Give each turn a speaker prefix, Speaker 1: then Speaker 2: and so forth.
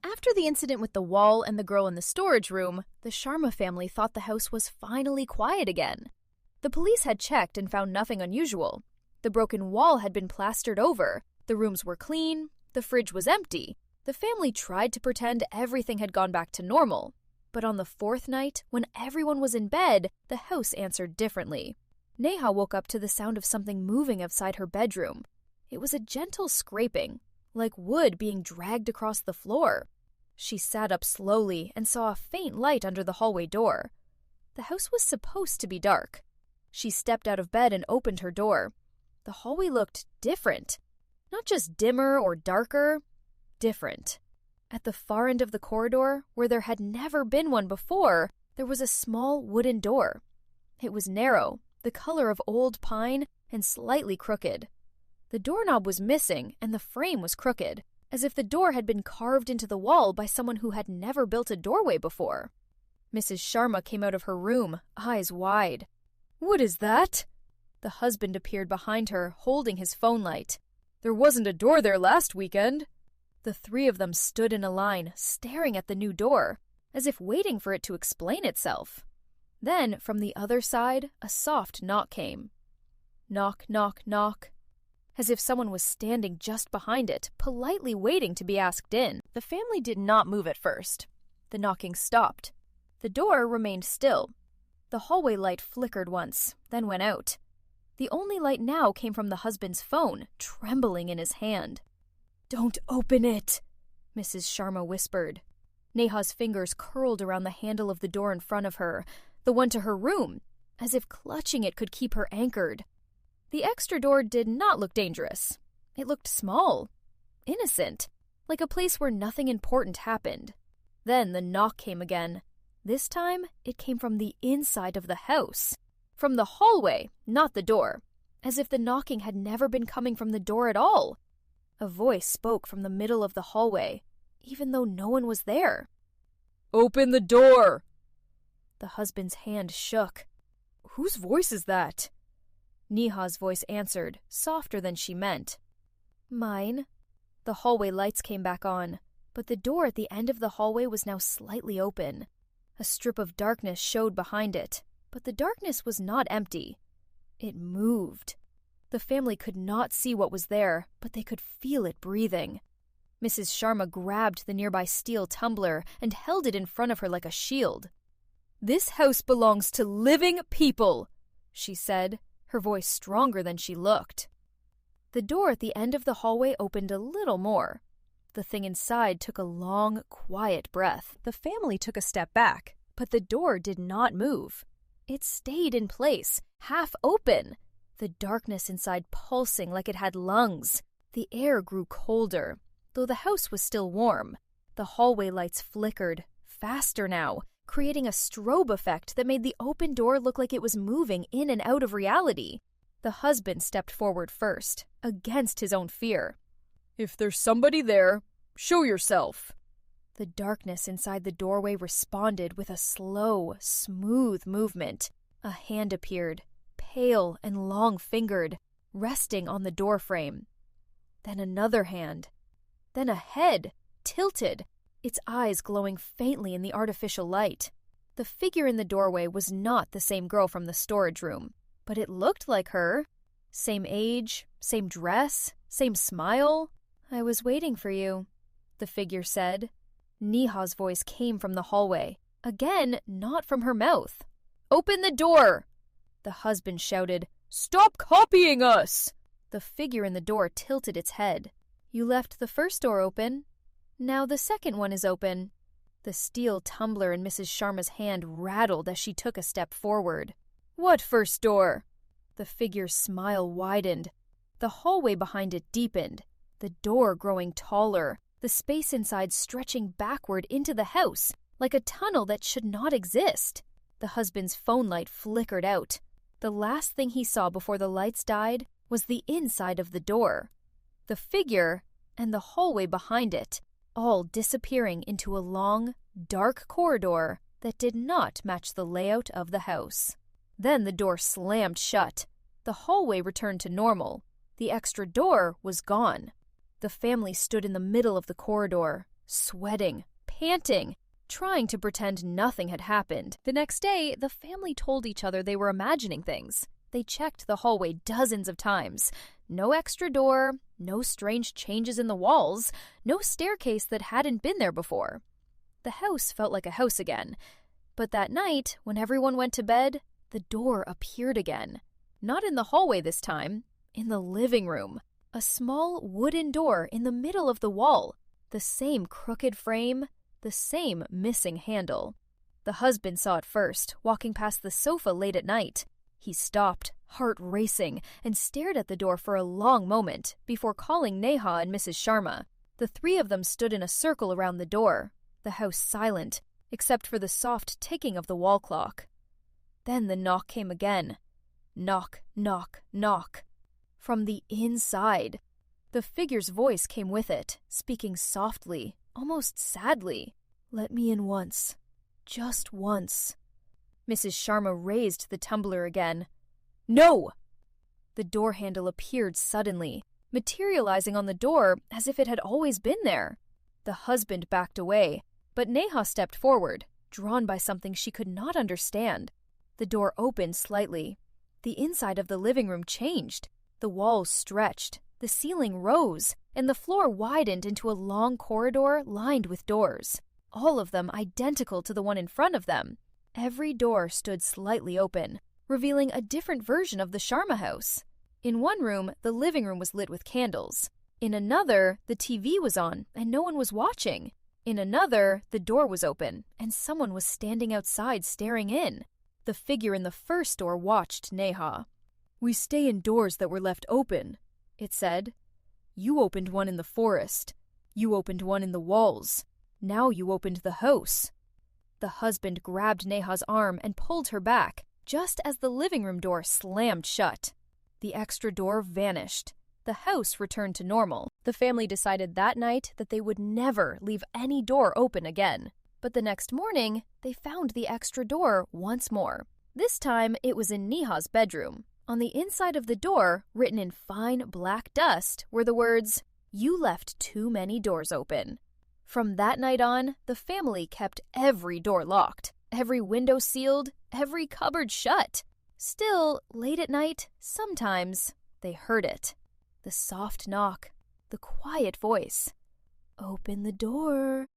Speaker 1: After the incident with the wall and the girl in the storage room, the Sharma family thought the house was finally quiet again. The police had checked and found nothing unusual. The broken wall had been plastered over, the rooms were clean, the fridge was empty. The family tried to pretend everything had gone back to normal. But on the fourth night, when everyone was in bed, the house answered differently. Neha woke up to the sound of something moving outside her bedroom. It was a gentle scraping, like wood being dragged across the floor. She sat up slowly and saw a faint light under the hallway door. The house was supposed to be dark. She stepped out of bed and opened her door. The hallway looked different. Not just dimmer or darker, different. At the far end of the corridor, where there had never been one before, there was a small wooden door. It was narrow, the color of old pine, and slightly crooked. The doorknob was missing, and the frame was crooked, as if the door had been carved into the wall by someone who had never built a doorway before. Mrs. Sharma came out of her room, eyes wide. "What is that?" The husband appeared behind her, holding his phone light. "There wasn't a door there last weekend." The three of them stood in a line, staring at the new door, as if waiting for it to explain itself. Then, from the other side, a soft knock came. Knock, knock, knock. As if someone was standing just behind it, politely waiting to be asked in. The family did not move at first. The knocking stopped. The door remained still. The hallway light flickered once, then went out. The only light now came from the husband's phone, trembling in his hand. "Don't open it," Mrs. Sharma whispered. Neha's fingers curled around the handle of the door in front of her, the one to her room, as if clutching it could keep her anchored. The extra door did not look dangerous. It looked small, innocent, like a place where nothing important happened. Then the knock came again. This time, it came from the inside of the house. From the hallway, not the door, as if the knocking had never been coming from the door at all. A voice spoke from the middle of the hallway, even though no one was there. "Open the door!" The husband's hand shook. "Whose voice is that?" Neha's voice answered, softer than she meant. "Mine." The hallway lights came back on, but the door at the end of the hallway was now slightly open. A strip of darkness showed behind it, but the darkness was not empty. It moved. The family could not see what was there, but they could feel it breathing. Mrs. Sharma grabbed the nearby steel tumbler and held it in front of her like a shield. "This house belongs to living people," she said, her voice stronger than she looked. The door at the end of the hallway opened a little more. The thing inside took a long, quiet breath. The family took a step back, but the door did not move. It stayed in place, half open, the darkness inside pulsing like it had lungs. The air grew colder, though the house was still warm. The hallway lights flickered, faster now, creating a strobe effect that made the open door look like it was moving in and out of reality. The husband stepped forward first, against his own fear. "If there's somebody there, show yourself." The darkness inside the doorway responded with a slow, smooth movement. A hand appeared, pale and long-fingered, resting on the doorframe. Then another hand. Then a head, tilted, its eyes glowing faintly in the artificial light. The figure in the doorway was not the same girl from the storage room, but it looked like her. Same age, same dress, same smile. "I was waiting for you," the figure said. Neha's voice came from the hallway, again not from her mouth. "Open the door!" The husband shouted, "Stop copying us!" The figure in the door tilted its head. "You left the first door open. Now the second one is open." The steel tumbler in Mrs. Sharma's hand rattled as she took a step forward. "What first door?" The figure's smile widened. The hallway behind it deepened, the door growing taller, the space inside stretching backward into the house, like a tunnel that should not exist. The husband's phone light flickered out. The last thing he saw before the lights died was the inside of the door. The figure and the hallway behind it, all disappearing into a long, dark corridor that did not match the layout of the house. Then the door slammed shut. The hallway returned to normal. The extra door was gone. The family stood in the middle of the corridor, sweating, panting, trying to pretend nothing had happened. The next day, the family told each other they were imagining things. They checked the hallway dozens of times. No extra door, no strange changes in the walls, no staircase that hadn't been there before. The house felt like a house again. But that night, when everyone went to bed, the door appeared again. Not in the hallway this time, in the living room. A small wooden door in the middle of the wall. The same crooked frame, the same missing handle. The husband saw it first, walking past the sofa late at night. He stopped, heart racing, and stared at the door for a long moment before calling Neha and Mrs. Sharma. The three of them stood in a circle around the door, the house silent, except for the soft ticking of the wall clock. Then the knock came again. Knock, knock, knock. From the inside. The figure's voice came with it, speaking softly, almost sadly. "Let me in once. Just once." Mrs. Sharma raised the tumbler again. "No!" The door handle appeared suddenly, materializing on the door as if it had always been there. The husband backed away, but Neha stepped forward, drawn by something she could not understand. The door opened slightly. The inside of the living room changed. The walls stretched, the ceiling rose, and the floor widened into a long corridor lined with doors, all of them identical to the one in front of them. Every door stood slightly open, revealing a different version of the Sharma house. In one room, the living room was lit with candles. In another, the TV was on and no one was watching. In another, the door was open and someone was standing outside staring in. The figure in the first door watched Neha. "We stay in doors that were left open," it said. "You opened one in the forest. You opened one in the walls. Now you opened the house." The husband grabbed Neha's arm and pulled her back, just as the living room door slammed shut. The extra door vanished. The house returned to normal. The family decided that night that they would never leave any door open again. But the next morning, they found the extra door once more. This time, it was in Neha's bedroom. On the inside of the door, written in fine black dust, were the words, "You left too many doors open." From that night on, the family kept every door locked, every window sealed, every cupboard shut. Still, late at night, sometimes, they heard it. The soft knock, the quiet voice. "Open the door."